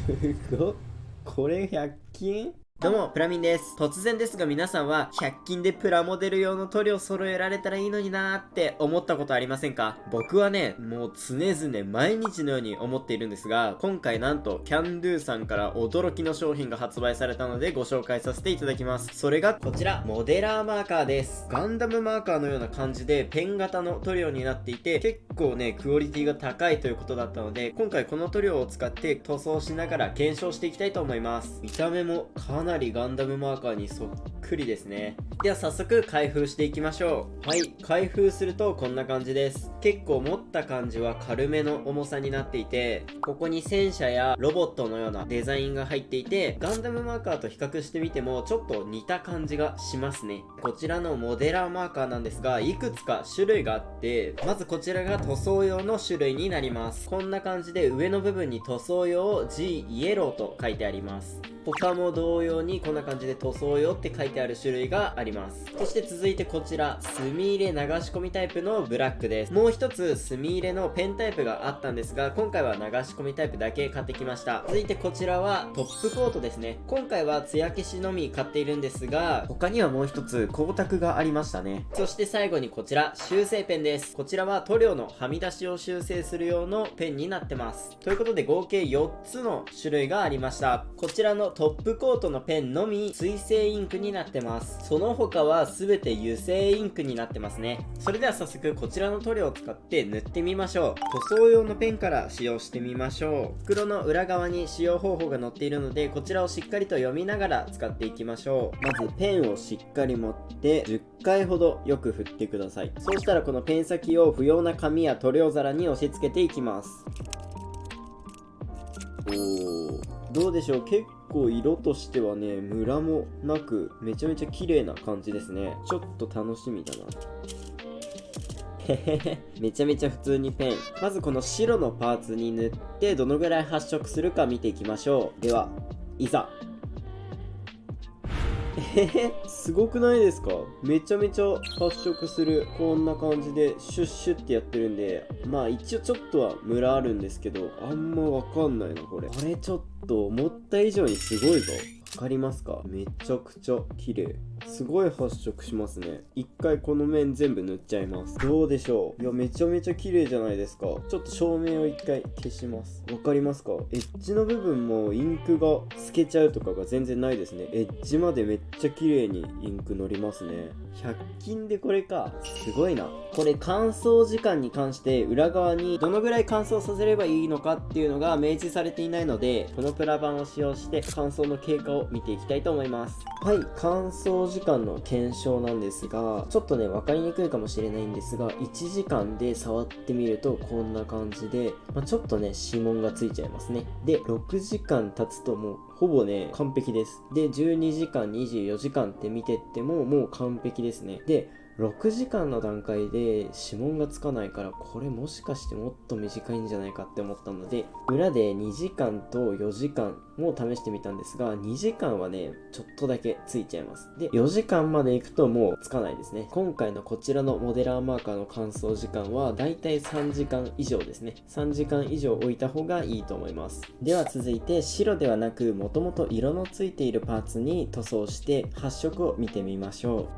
すごっ。これ100均。どうも、プラミンです。突然ですが皆さんは100均でプラモデル用の塗料揃えられたらいいのになーって思ったことありませんか？僕はね、もう常々毎日のように思っているんですが、今回なんとキャンドゥさんから驚きの商品が発売されたのでご紹介させていただきます。それがこちら、モデラーマーカーです。ガンダムマーカーのような感じでペン型の塗料になっていて、結構ね、クオリティが高いということだったので、今回この塗料を使って塗装しながら検証していきたいと思います。見た目もかなりガンダムマーカーにそっくりですね。では早速開封していきましょう。はい、開封するとこんな感じです。結構持った感じは軽めの重さになっていて、ここに戦車やロボットのようなデザインが入っていて、ガンダムマーカーと比較してみてもちょっと似た感じがしますね。こちらのモデラーマーカーなんですが、いくつか種類があって、まずこちらが塗装用の種類になります。こんな感じで上の部分に塗装用 G イエローと書いてあります。他も同様にこんな感じで塗装用って書いてある種類があります。そして続いてこちら、墨入れ流し込みタイプのブラックです。もう一つ墨入れのペンタイプがあったんですが、今回は流し込みタイプだけ買ってきました。続いてこちらはトップコートですね。今回は艶消しのみ買っているんですが、他にはもう一つ光沢がありましたね。そして最後にこちら、修正ペンです。こちらは塗料のはみ出しを修正する用のペンになってます。ということで合計4つの種類がありました。こちらのトップコートのペンのみ水性インクになってます。その他は全て油性インクになってますね。それでは早速こちらの塗料を使って塗ってみましょう。塗装用のペンから使用してみましょう。袋の裏側に使用方法が載っているので、こちらをしっかりと読みながら使っていきましょう。まずペンをしっかり持って10回ほどよく振ってください。そうしたらこのペン先を不要な紙や塗料皿に押し付けていきます。どうでしょう。結構色としてはね、ムラもなくめちゃめちゃ綺麗な感じですね。ちょっと楽しみだな。へへへ、めちゃめちゃ普通にペン。まずこの白のパーツに塗ってどのぐらい発色するか見ていきましょう。では、いざ。すごくないですか？めちゃめちゃ発色する。こんな感じでシュッシュってやってるんで、まあ一応ちょっとはムラあるんですけど、あんまわかんないなこれ。あれちょっと思った以上にすごいぞ。わかりますか？めちゃくちゃ綺麗。すごい発色しますね。一回この面全部塗っちゃいます。どうでしょう？いや、めちゃめちゃ綺麗じゃないですか。ちょっと照明を一回消します。わかりますか？エッジの部分もインクが透けちゃうとかが全然ないですね。エッジまでめっちゃ綺麗にインク乗りますね。100均でこれか。すごいな。これ乾燥時間に関して裏側にどのぐらい乾燥させればいいのかっていうのが明示されていないので、このプラ板を使用して乾燥の経過を見ていきたいと思います。はい、乾燥時間の検証なんですが、ちょっとね、分かりにくいかもしれないんですが、1時間で触ってみるとこんな感じで、ちょっとね、指紋がついちゃいますね。で、6時間経つともうほぼね、完璧です。で、12時間、24時間って見てってももう完璧ですね。で、6時間の段階で指紋がつかないから、これもしかしてもっと短いんじゃないかって思ったので、裏で2時間と4時間も試してみたんですが、2時間はね、ちょっとだけついちゃいます。で、4時間まで行くともうつかないですね。今回のこちらのモデラーマーカーの乾燥時間はだいたい3時間以上ですね。3時間以上置いた方がいいと思います。では続いて白ではなく、もともと色のついているパーツに塗装して発色を見てみましょう。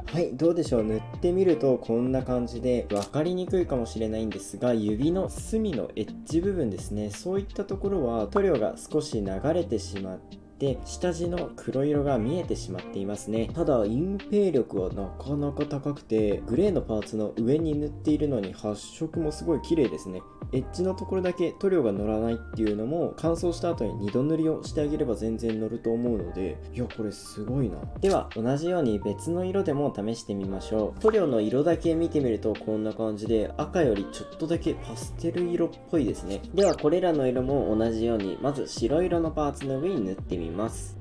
はい、どうでしょう。塗ってみるとこんな感じで、分かりにくいかもしれないんですが、指の隅のエッジ部分ですね、そういったところは塗料が少し流れてしまって下地の黒色が見えてしまっていますね。ただ隠蔽力はなかなか高くて、グレーのパーツの上に塗っているのに発色もすごい綺麗ですね。エッジのところだけ塗料が乗らないっていうのも、乾燥した後に2度塗りをしてあげれば全然乗ると思うので、いやこれすごいな。では同じように別の色でも試してみましょう。塗料の色だけ見てみるとこんな感じで、赤よりちょっとだけパステル色っぽいですね。ではこれらの色も同じように、まず白色のパーツの上に塗ってみます。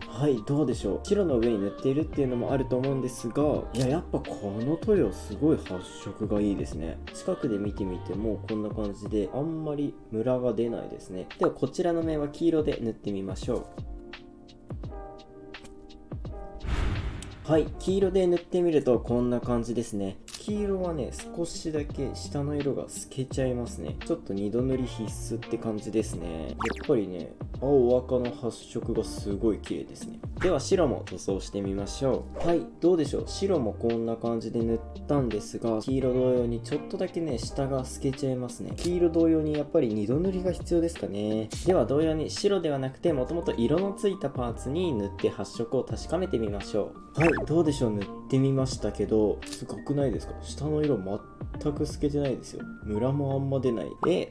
はい、どうでしょう。白の上に塗っているっていうのもあると思うんですが、やっぱこの塗料すごい発色がいいですね。近くで見てみてもこんな感じで、あんまりムラが出ないですね。ではこちらの面は黄色で塗ってみましょう。はい、黄色で塗ってみるとこんな感じですね。黄黄色はね、少しだけ下の色が透けちゃいますね。ちょっと二度塗り必須って感じですね。やっぱりね、青赤の発色がすごい綺麗ですね。では白も塗装してみましょう。はい、どうでしょう。白もこんな感じで塗ったんですが、黄色同様にちょっとだけね、下が透けちゃいますね。黄色同様にやっぱり二度塗りが必要ですかね。では同様に白ではなくて、もともと色のついたパーツに塗って発色を確かめてみましょう。はい、どうでしょう。塗ってみましたけど、すごくないですか？下の色全く透けてないですよ。ムラもあんま出ない。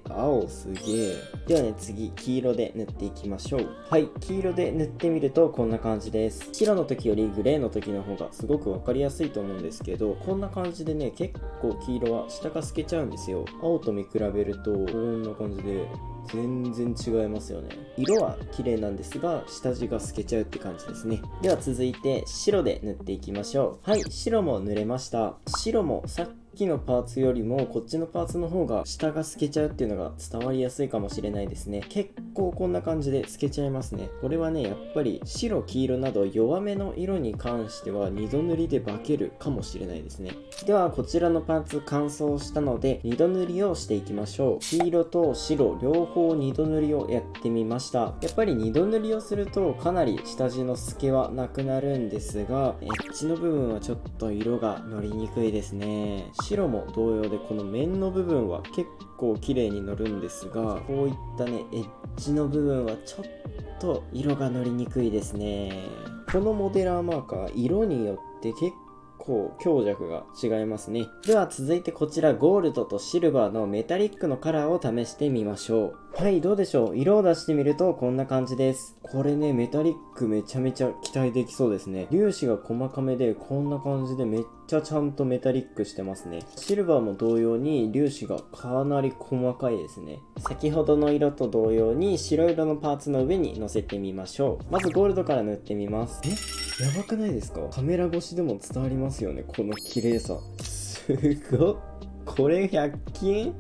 青すげえ。ではね、次、黄色で塗っていきましょう。はい、黄色で塗ってみるとこんな感じです。白の時よりグレーの時の方がすごくわかりやすいと思うんですけど、こんな感じでね、結構黄色は下が透けちゃうんですよ。青と見比べると、こんな感じで、全然違いますよね。色は綺麗なんですが、下地が透けちゃうって感じですね。では続いて白で塗っていきましょう。はい、白も塗れました。白もさっきのパーツよりもこっちのパーツの方が下が透けちゃうっていうのが伝わりやすいかもしれないですね。結構こんな感じで透けちゃいますね。これはね、やっぱり白黄色など弱めの色に関しては二度塗りで化けるかもしれないですね。ではこちらのパーツ乾燥したので二度塗りをしていきましょう。黄色と白両方二度塗りをやってみました。やっぱり二度塗りをするとかなり下地の透けはなくなるんですが、エッジの部分はちょっと色が乗りにくいですね。白も同様でこの面の部分は結構綺麗に乗るんですが、こういったねエッジの部分はちょっと色が乗りにくいですね。このモデラーマーカー、色によって結構強弱が違いますね。では続いてこちらゴールドとシルバーのメタリックのカラーを試してみましょう。はい、どうでしょう。色を出してみるとこんな感じです。これね、メタリックめちゃめちゃ期待できそうですね。粒子が細かめでこんな感じでめっちゃちゃんとメタリックしてますね。シルバーも同様に粒子がかなり細かいですね。先ほどの色と同様に白色のパーツの上に乗せてみましょう。まずゴールドから塗ってみます。やばくないですか？カメラ越しでも伝わりますよね、この綺麗さ。すごっ。これ100均？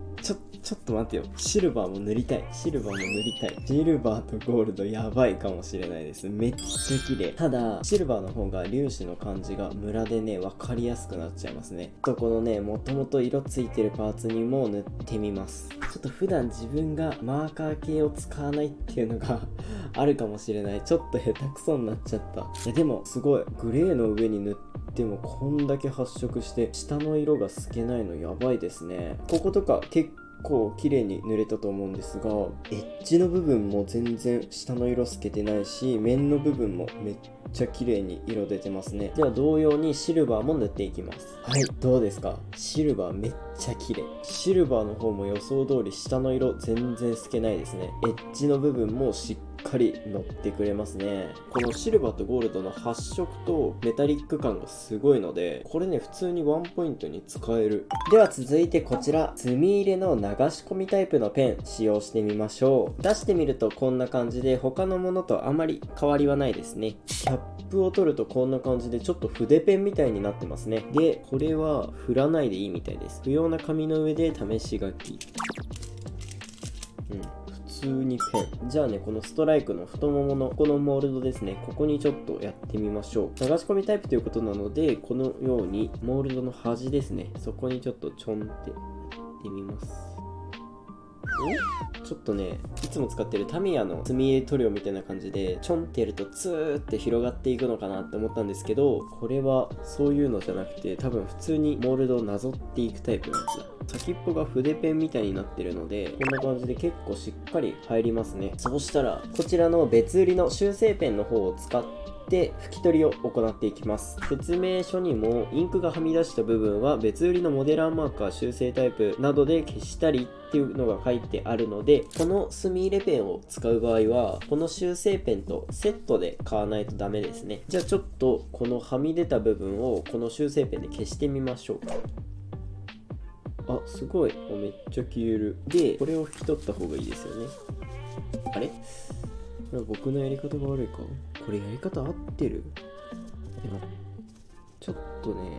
ちょっと待ってよ。シルバーも塗りたい。シルバーも塗りたい。シルバーとゴールドやばいかもしれないです。めっちゃ綺麗。ただ、シルバーの方が粒子の感じがムラでね、分かりやすくなっちゃいますね。このね、もともと色ついてるパーツにも塗ってみます。ちょっと普段自分がマーカー系を使わないっていうのがあるかもしれない。ちょっと下手くそになっちゃった。いやでも、すごい。グレーの上に塗ってもこんだけ発色して下の色が透けないのやばいですね。こことか結構綺麗に塗れたと思うんですが、エッジの部分も全然下の色透けてないし、面の部分もめっちゃ綺麗に色出てますね。では同様にシルバーも塗っていきます。はい、どうですか？シルバーめっちゃ綺麗。シルバーの方も予想通り下の色全然透けないですね。エッジの部分もしっかり乗ってくれますね。このシルバーとゴールドの発色とメタリック感がすごいので、これね普通にワンポイントに使える。では続いてこちら墨入れの流し込みタイプのペン使用してみましょう。出してみるとこんな感じで他のものとあまり変わりはないですね。キャップを取るとこんな感じでちょっと筆ペンみたいになってますね。でこれは振らないでいいみたいです。不要な紙の上で試し書き。普通にペン。じゃあね、このストライクの太もものこのモールドですね、ここにちょっとやってみましょう。流し込みタイプということなので、このようにモールドの端ですね、そこにちょっとちょんってやってみます。ちょっとね、いつも使ってるタミヤの墨入れ塗料みたいな感じでちょんってやるとツーって広がっていくのかなって思ったんですけど、これはそういうのじゃなくて多分普通にモールドをなぞっていくタイプのやつ。先っぽが筆ペンみたいになってるので、こんな感じで結構しっかり入りますね。そうしたらこちらの別売りの修正ペンの方を使って拭き取りを行っていきます。説明書にもインクがはみ出した部分は別売りのモデラーマーカー修正タイプなどで消したりっていうのが書いてあるので、この墨入れペンを使う場合はこの修正ペンとセットで買わないとダメですね。じゃあちょっとこのはみ出た部分をこの修正ペンで消してみましょう。あ、すごい。めっちゃ消える。で、これを拭き取った方がいいですよね。あれ？僕のやり方が悪いか？これやり方合ってる？でもちょっとね、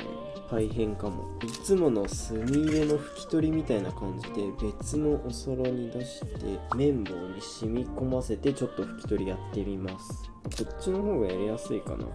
大変かも。いつもの墨入れの拭き取りみたいな感じで別のお皿に出して綿棒に染み込ませてちょっと拭き取りやってみます。こっちの方がやりやすいかな。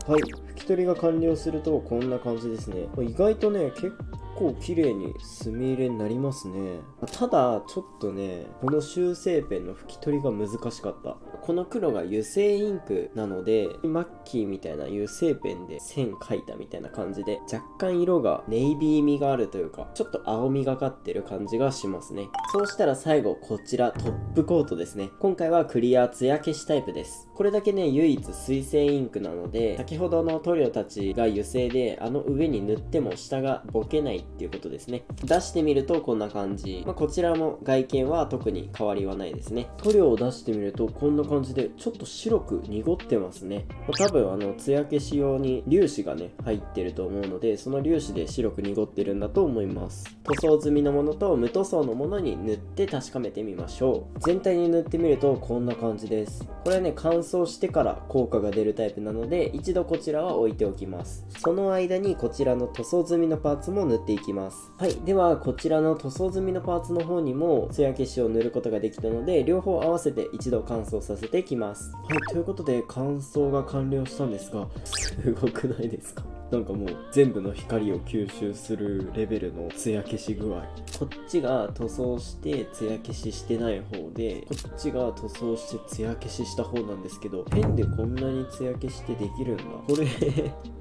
はい、拭きき取りが完了するとこんな感じですね。意外とね、結構綺麗に墨入れになりますね。ただちょっとね、この修正ペンの拭き取りが難しかった。この黒が油性インクなので、マッキーみたいな油性ペンで線描いたみたいな感じで、若干色がネイビー味があるというか、ちょっと青みがかってる感じがしますね。そうしたら最後こちらトップコートですね。今回はクリア艶消しタイプです。これだけね、唯一水性インクなので、先ほどの塗料たちが油性で、上に塗っても下がボケないっていうことですね。出してみるとこんな感じ。こちらも外見は特に変わりはないですね。塗料を出してみるとこんな感じでちょっと白く濁ってますね。多分艶消し用に粒子がね入ってると思うので、その粒子で白く濁ってるんだと思います。塗装済みのものと無塗装のものに塗って確かめてみましょう。全体に塗ってみるとこんな感じです。これはね、乾燥してから効果が出るタイプなので、一度こちらは置いておきます。その間にこちらの塗装済みのパーツも塗っていきます。はい、ではこちらの塗装済みのパーツの方にも艶消しを塗ることができたので、両方合わせて一度乾燥させていきます。はい、ということで乾燥が完了したんですが、すごくないですか？なんかもう全部の光を吸収するレベルの艶消し具合。こっちが塗装して艶消ししてない方で、こっちが塗装して艶消しした方なんですけど、ペンでこんなに艶消しってできるんだ。これ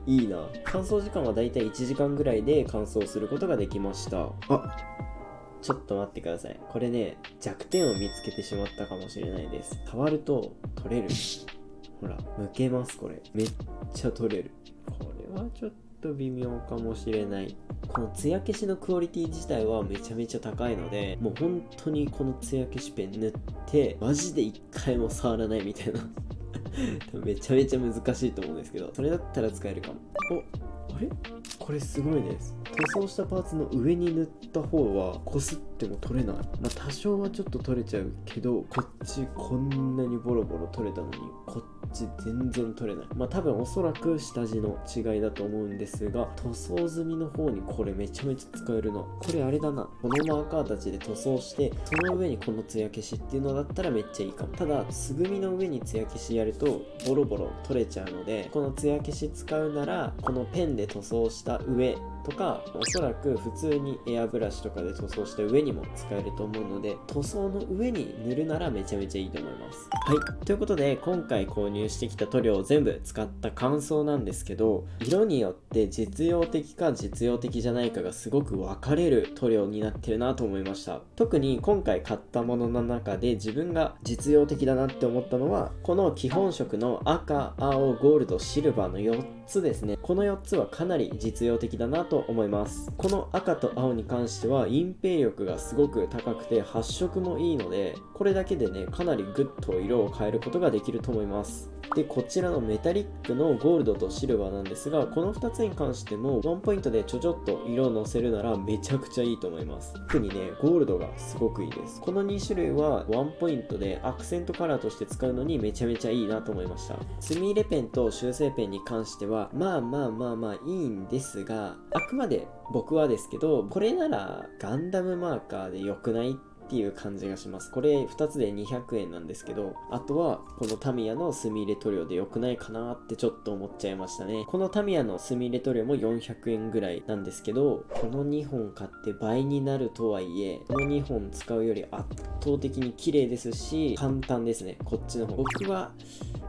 いいな。乾燥時間はだいたい1時間ぐらいで乾燥することができました。ちょっと待ってください。これね、弱点を見つけてしまったかもしれないです。触ると取れる。ほら、剥けます。これめっちゃ取れる。これはちょっと微妙かもしれない。この艶消しのクオリティ自体はめちゃめちゃ高いので、もう本当にこの艶消しペン塗ってマジで一回も触らないみたいなめちゃめちゃ難しいと思うんですけど、それだったら使えるかも。あれこれすごいです。塗装したパーツの上に塗った方はこすっても取れない。多少はちょっと取れちゃうけど、こっちこんなにボロボロ取れたのにこっち全然取れない。多分おそらく下地の違いだと思うんですが、塗装済みの方にこれめちゃめちゃ使えるな。これあれだな、このマーカーたちで塗装して、その上にこの艶消しっていうのだったらめっちゃいいかも。ただ素組みの上に艶消しやるとボロボロ取れちゃうので、この艶消し使うならこのペンで塗装した上とか、おそらく普通にエアブラシとかで塗装した上にも使えると思うので、塗装の上に塗るならめちゃめちゃいいと思います。はい、ということで今回購入してきた塗料を全部使った感想なんですけど、色によって実用的か実用的じゃないかがすごく分かれる塗料になってるなと思いました。特に今回買ったものの中で自分が実用的だなって思ったのは、この基本色の赤、青、ゴールド、シルバーの4つですね。この4つはかなり実用的だなと思います。この赤と青に関しては隠蔽力がすごく高くて発色もいいので、これだけでね、かなりグッと色を変えることができると思います。で、こちらのメタリックのゴールドとシルバーなんですが、この2つに関してもワンポイントでちょっと色をのせるならめちゃくちゃいいと思います。特にね、ゴールドがすごくいいです。この2種類はワンポイントでアクセントカラーとして使うのにめちゃめちゃいいなと思いました。墨入れペンと修正ペンに関してはまあいいんですが、あくまで僕はですけど、これならガンダムマーカーで良くないっていう感じがします。これ2つで200円なんですけど、あとはこのタミヤの墨入れ塗料で良くないかなってちょっと思っちゃいましたね。このタミヤの墨入れ塗料も400円ぐらいなんですけど、この2本買って倍になるとはいえ、この2本使うより圧倒的に綺麗ですし簡単ですね。こっちの方、僕は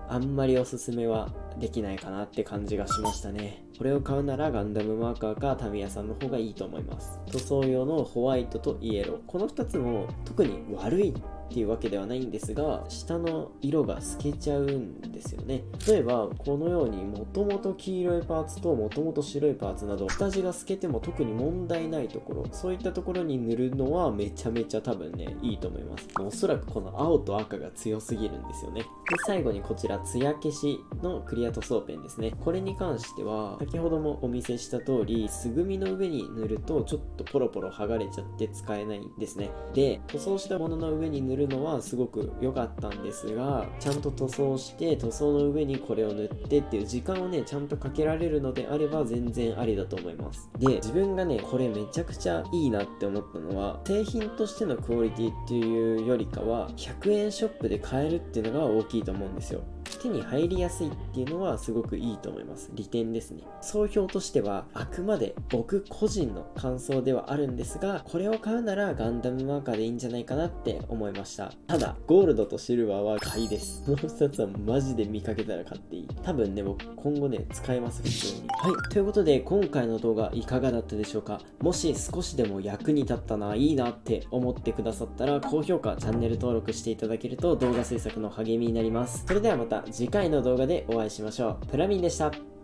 あんまりおすすめはできないかなって感じがしましたね。これを買うならガンダムマーカーかタミヤさんの方がいいと思います。塗装用のホワイトとイエロー、この2つも特に悪いっていうわけではないんですが、下の色が透けちゃうんですよね。例えばこのようにもともと黄色いパーツともともと白いパーツなど下地が透けても特に問題ないところ、そういったところに塗るのはめちゃめちゃ多分ねいいと思います。おそらくこの青と赤が強すぎるんですよね。で、最後にこちら艶消しのクリア塗装ペンですね。これに関しては先ほどもお見せした通り、素組みの上に塗るとちょっとポロポロ剥がれちゃって使えないんですね。で、塗装したものの上に塗るのはすごく良かったんですが、ちゃんと塗装して塗装の上にこれを塗ってっていう時間をねちゃんとかけられるのであれば全然ありだと思います。で、自分がねこれめちゃくちゃいいなって思ったのは、製品としてのクオリティっていうよりかは100円ショップで買えるっていうのが大きいと思うんですよ。っ手に入りやすいっていうのはすごくいいと思います。利点ですね。総評としてはあくまで僕個人の感想ではあるんですが、これを買うならガンダムマーカーでいいんじゃないかなって思いました。ただゴールドとシルバーは買いです。この2つはマジで見かけたら買っていい。多分ね、僕今後ね使えます普通に。はい、ということで今回の動画いかがだったでしょうか。もし少しでも役に立ったな、いいなって思ってくださったら高評価、チャンネル登録していただけると動画制作の励みになります。それではまた次回の動画でお会いしましょう。プラミンでした。